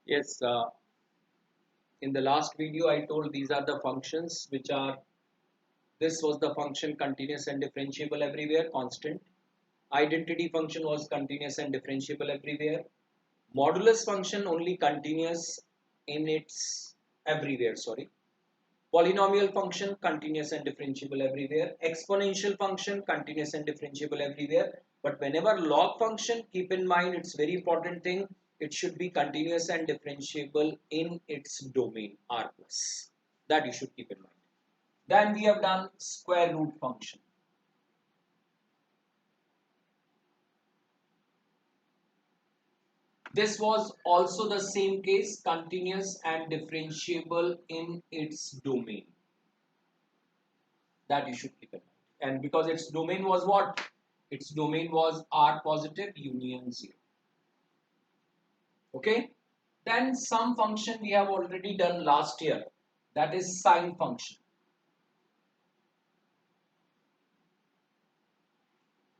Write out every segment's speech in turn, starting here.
Yes, in the last video I told these are the functions which are, this was the function continuous and differentiable everywhere, constant. Identity function was continuous and differentiable everywhere. Modulus function only continuous in its everywhere, sorry. Polynomial function continuous and differentiable everywhere. Exponential function continuous and differentiable everywhere. But whenever log function, keep in mind, it's very important thing, it should be continuous and differentiable in its domain R plus. That you should keep in mind. Then we have done square root function. This was also the same case, continuous and differentiable in its domain. That you should keep in mind. And because its domain was what? Its domain was R positive union 0. Okay. Then some function we have already done last year. That is sine function.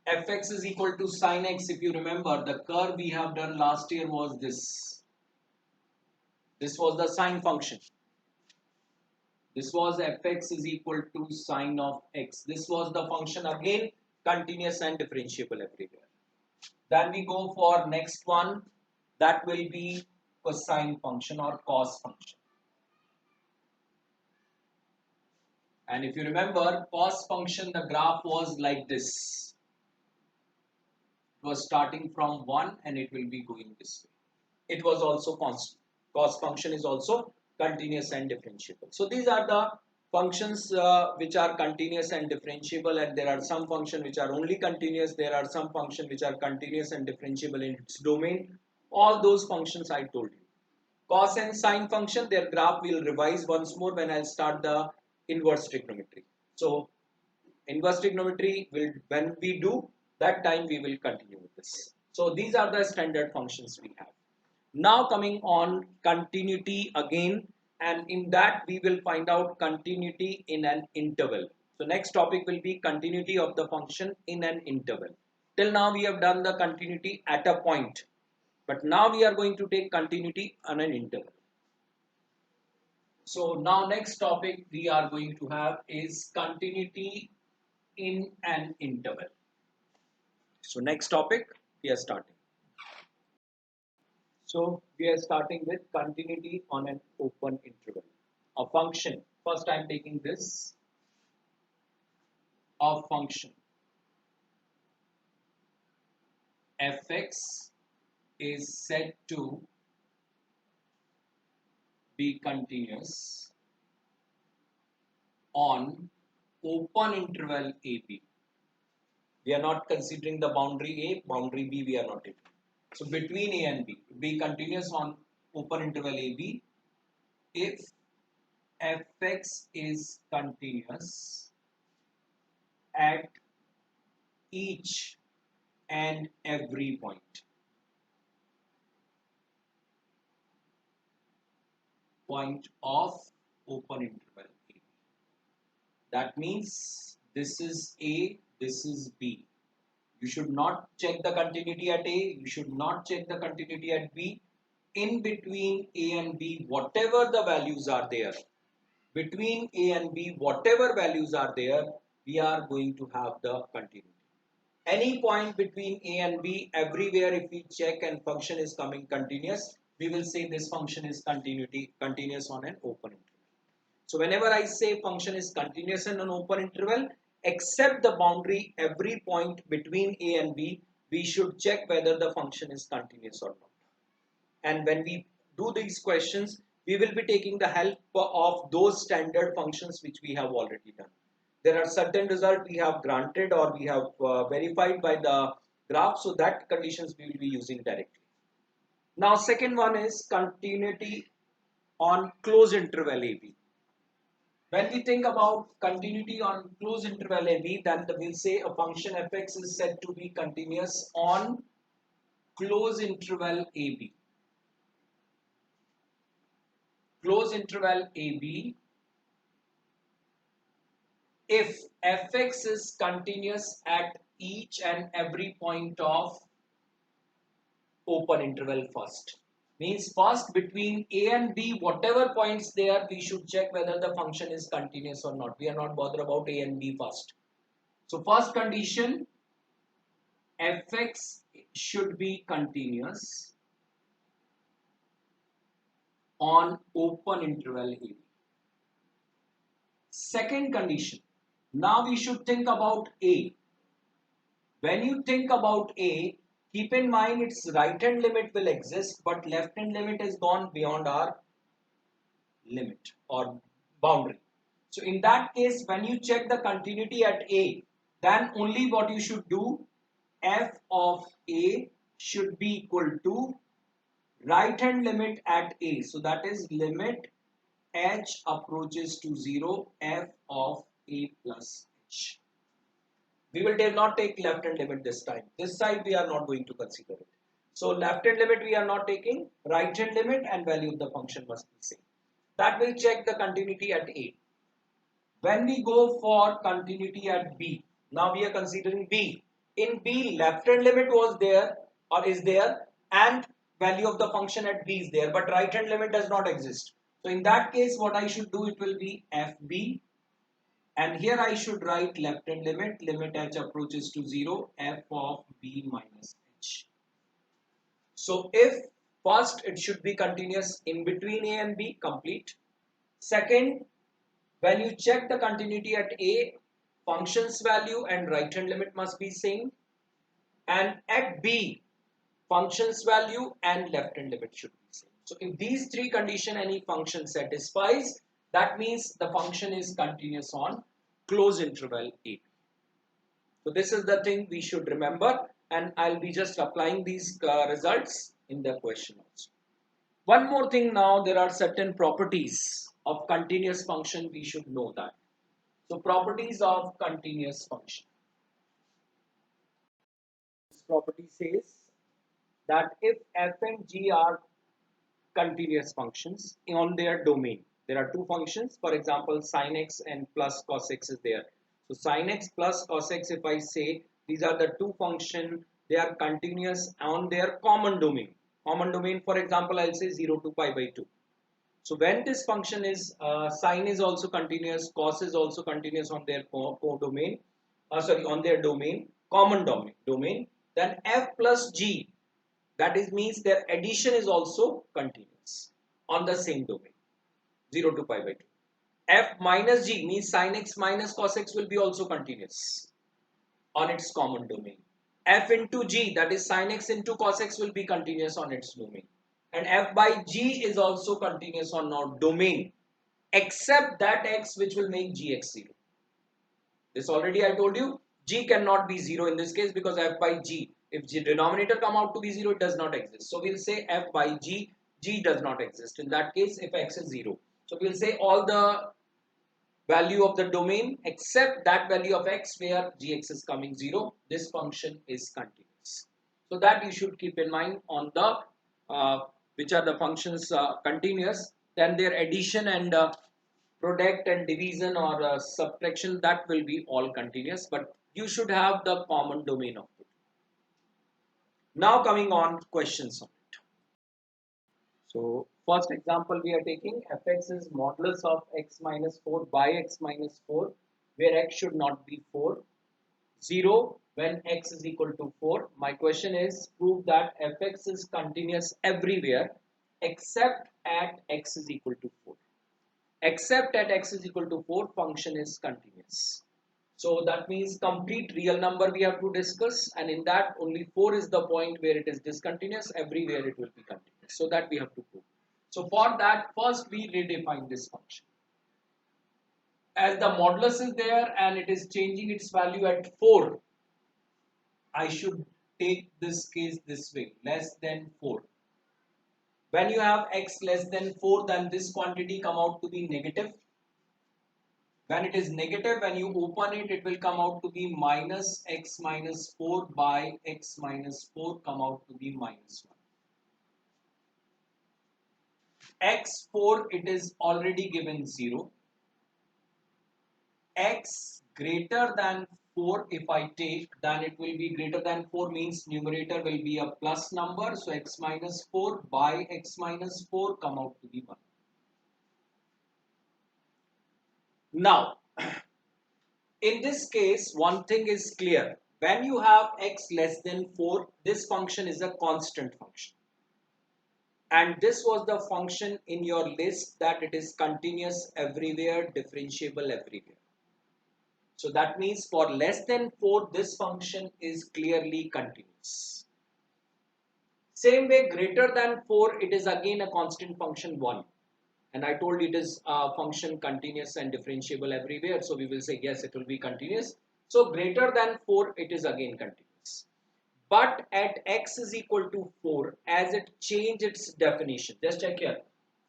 Fx is equal to sine x. If you remember, the curve we have done last year was this. This was the sine function. This was fx is equal to sine of x. This was the function, again continuous and differentiable everywhere. Then we go for next one, that will be cosine function or cos function. And if you remember, cos function, the graph was like this. It was starting from 1 and it will be going this way. It was also constant. Cos function is also continuous and differentiable. So these are the functions which are continuous and differentiable, and there are some functions which are only continuous. There are some functions which are continuous and differentiable in its domain. All those functions I told you. Cos and sine function, their graph will revise once more when I'll start the inverse trigonometry. So inverse trigonometry will, when we do that time, we will continue with this. So these are the standard functions we have. Now coming on continuity again, and in that we will find out continuity in an interval. So next topic will be continuity of the function in an interval. Till now we have done the continuity at a point, but now we are going to take continuity on an interval. So now next topic we are going to have is continuity in an interval. So next topic we are starting. So we are starting with continuity on an open interval. A function, first I am taking this, a function fx is said to be continuous on open interval AB. We are not considering the boundary A, boundary B we are not taking. So between A and B, be continuous on open interval AB if fx is continuous at each and every point. Point of open interval AB. That means this is A, this is B. You should not check the continuity at A, you should not check the continuity at B. In between A and B, whatever the values are there, between A and B, whatever values are there, we are going to have the continuity. Any point between A and B, everywhere if we check and function is coming continuous, we will say this function is continuous on an open interval. So whenever I say function is continuous on an open interval, except the boundary every point between A and B, we should check whether the function is continuous or not. And when we do these questions, we will be taking the help of those standard functions which we have already done. There are certain results we have granted or we have verified by the graph, so that conditions we will be using directly. Now second one is continuity on closed interval AB. When we think about continuity on closed interval AB, then we'll say a function fx is said to be continuous on closed interval AB. Closed interval AB if fx is continuous at each and every point of open interval first. Means first between A and B, whatever points there, we should check whether the function is continuous or not. We are not bothered about A and B first. So first condition, fx should be continuous on open interval AB. Second condition, now we should think about A. When you think about A, keep in mind its right hand limit will exist, but left hand limit is gone beyond our limit or boundary. So in that case, when you check the continuity at A, then only what you should do, f of A should be equal to right hand limit at A. So that is limit h approaches to 0, f of A plus h. We will not take left hand limit this time. This side we are not going to consider it. So left hand limit we are not taking, right hand limit and value of the function must be same. That will check the continuity at A. When we go for continuity at B, now we are considering B. In B, left hand limit was there or is there and value of the function at B is there, but right hand limit does not exist. So in that case, what I should do, it will be FB, and here I should write left hand limit, limit h approaches to 0, f of B minus h. So if first it should be continuous in between A and B, complete. Second, when you check the continuity at A, function's value and right hand limit must be same, and at B, function's value and left hand limit should be same. So if these three conditions any function satisfies, that means the function is continuous on closed interval AB. So this is the thing we should remember, and I'll be just applying these results in the question also. One more thing, now there are certain properties of continuous function we should know that. So properties of continuous function. This property says that if f and g are continuous functions on their domain, there are two functions, for example sin x and plus cos x is there. So sin x plus cos x, if I say these are the two functions, they are continuous on their common domain. Common domain, for example, I'll say 0 to pi by 2. So when this function is sine is also continuous, cos is also continuous on their co-domain, on their domain, common domain, then f plus g, that is means their addition is also continuous on the same domain, 0 to pi by 2. F minus g means sin x minus cos x will be also continuous on its common domain. F into g, that is sin x into cos x, will be continuous on its domain. And f by g is also continuous on our domain, except that x which will make gx 0. This already I told you, g cannot be 0 in this case because f by g, if the denominator come out to be 0, it does not exist. So we'll say f by g, g does not exist. In that case, if x is 0. So we'll say all the value of the domain except that value of x where gx is coming 0, this function is continuous. So that you should keep in mind on the which are the functions continuous, then their addition and product and division or subtraction, that will be all continuous, but you should have the common domain of it. Now coming on questions on it. So first example we are taking, fx is modulus of x minus 4 by x minus 4, where x should not be 4. 0 when x is equal to 4. My question is, prove that fx is continuous everywhere except at x is equal to 4. Except at x is equal to 4, function is continuous. So that means complete real number we have to discuss, and in that only 4 is the point where it is discontinuous, everywhere it will be continuous. So that we have to prove. So for that, first we redefine this function. As the modulus is there and it is changing its value at 4, I should take this case this way, less than 4. When you have x less than 4, then this quantity come out to be negative. When it is negative, when you open it, it will come out to be minus x minus 4 by x minus 4 come out to be minus 1. x4, it is already given 0. X greater than 4 if I take, then it will be greater than 4 means numerator will be a plus number. So x minus 4 by x minus 4 come out to be 1. Now, in this case, one thing is clear. When you have x less than 4, this function is a constant function. And this was the function in your list that it is continuous everywhere, differentiable everywhere. So that means for less than 4, this function is clearly continuous. Same way, greater than 4, it is again a constant function 1. And I told it is a function continuous and differentiable everywhere. So we will say yes, it will be continuous. So greater than 4, it is again continuous. But at x is equal to 4, as it changes its definition, just check here.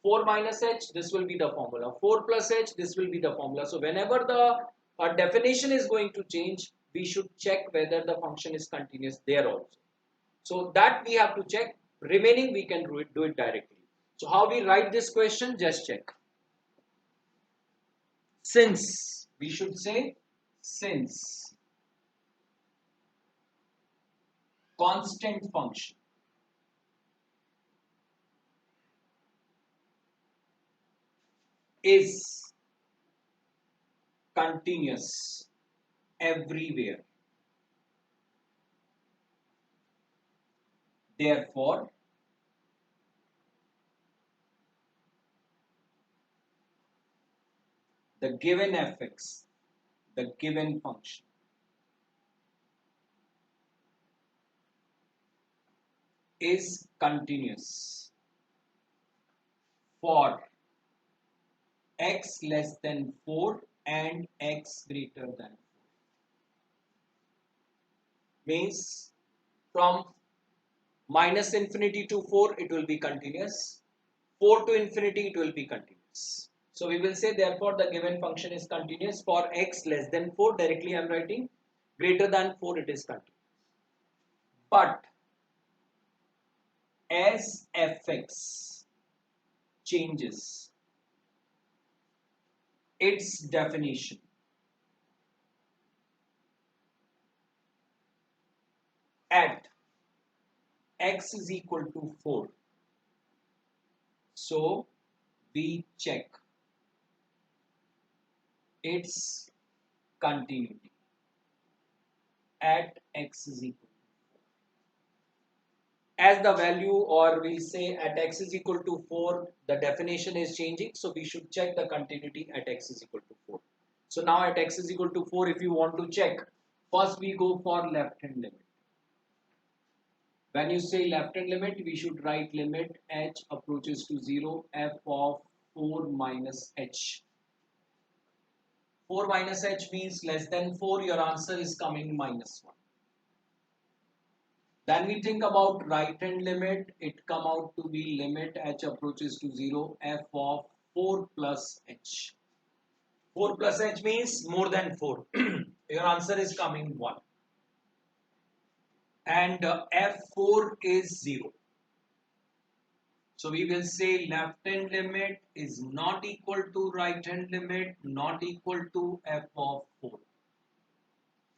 4 minus h, this will be the formula. 4 plus h, this will be the formula. So whenever the definition is going to change, we should check whether the function is continuous there also. So that we have to check. Remaining, we can do it directly. So how we write this question? Just check. Since, we should say since constant function is continuous everywhere, therefore the given fx, the given function, is continuous for x less than 4 and x greater than 4. Means from minus infinity to 4 it will be continuous, 4 to infinity it will be continuous. So we will say therefore the given function is continuous for x less than 4, directly I am writing, greater than 4 it is continuous. But as fx changes its definition, at x is equal to 4, so we check its continuity at x is equal to 4. As the value, or we say at x is equal to 4, the definition is changing, so we should check the continuity at x is equal to 4. So now at x is equal to 4, if you want to check, first we go for left hand limit. When you say left hand limit, we should write limit h approaches to 0 f of 4 minus h. 4 minus h means less than 4, your answer is coming minus 1. Then we think about right hand limit, it come out to be limit h approaches to 0 f of 4 plus h. 4 plus h means more than 4. Your answer is coming 1. And f4 is 0. So we will say left hand limit is not equal to right hand limit, not equal to f of 4.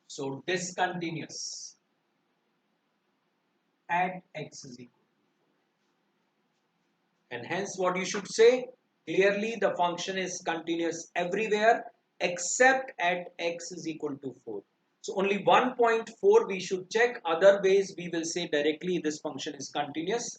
So discontinuous at x is equal to 4. And hence what you should say, clearly the function is continuous everywhere except at x is equal to 4. So only 1.4 we should check, other ways we will say directly this function is continuous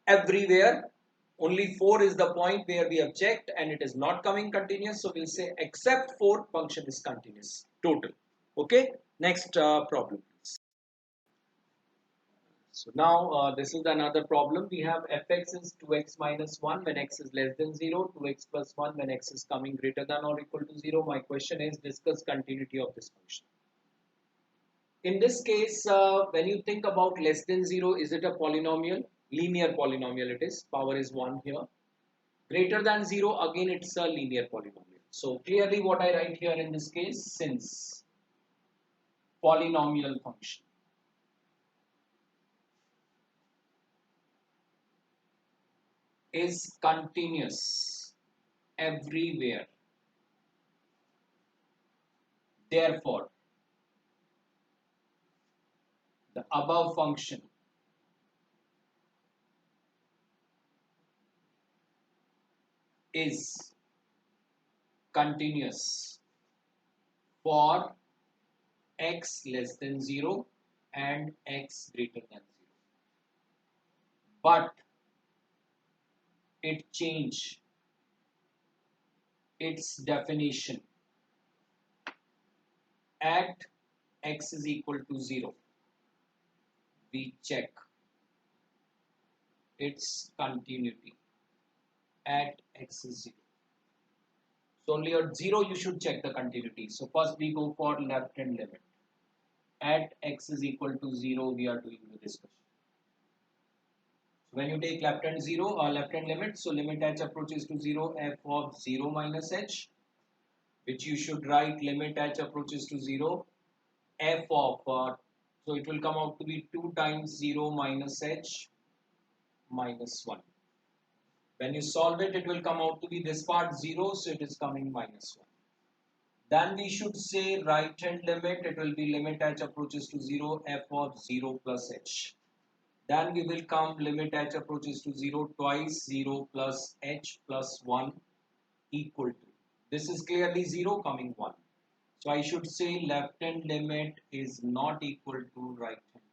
everywhere. Only 4 is the point where we have checked and it is not coming continuous. So we'll say except 4 function is continuous total. Okay, next problem. So now this is another problem. We have fx is 2x minus 1 when x is less than 0, 2x plus 1 when x is coming greater than or equal to 0. My question is discuss continuity of this function. In this case, when you think about less than 0, is it a polynomial? Linear polynomial it is, power is 1 here. Greater than 0, again it's a linear polynomial. So clearly what I write here in this case, since polynomial function is continuous everywhere, therefore the above function is continuous for x less than 0 and x greater than 0, but it change its definition at x is equal to 0. We check its continuity at x is 0. So only at 0 you should check the continuity. So first we go for left hand limit. At x is equal to 0 we are doing the discussion. So when you take left hand 0 or left hand limit, so limit h approaches to 0, f of 0 minus h, which you should write limit h approaches to 0, f of, so it will come out to be 2 times 0 minus h minus 1. When you solve it, it will come out to be this part 0, so it is coming minus 1. Then we should say right hand limit, it will be limit h approaches to 0, f of 0 plus h. Then we will come limit h approaches to 0 twice 0 plus h plus 1 equal to. This is clearly 0 coming 1. So I should say left hand limit is not equal to right hand limit.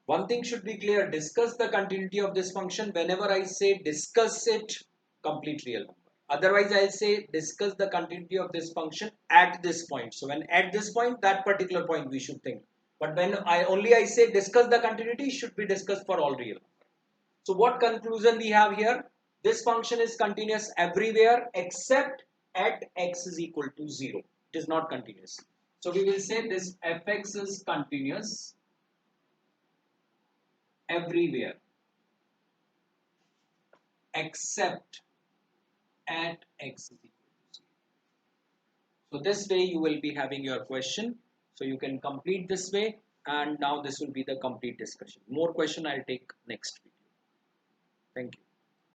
One thing should be clear, discuss the continuity of this function. Whenever I say discuss it, complete real number. Otherwise, I'll say discuss the continuity of this function at this point. So when at this point, that particular point we should think. But when I say discuss the continuity, it should be discussed for all real numbers. So what conclusion we have here? This function is continuous everywhere except at x is equal to 0. It is not continuous. So we will say this fx is continuous everywhere except at x is equal to 0. So this way you will be having your question. So you can complete this way, and now this will be the complete discussion. More question I'll take next video. Thank you.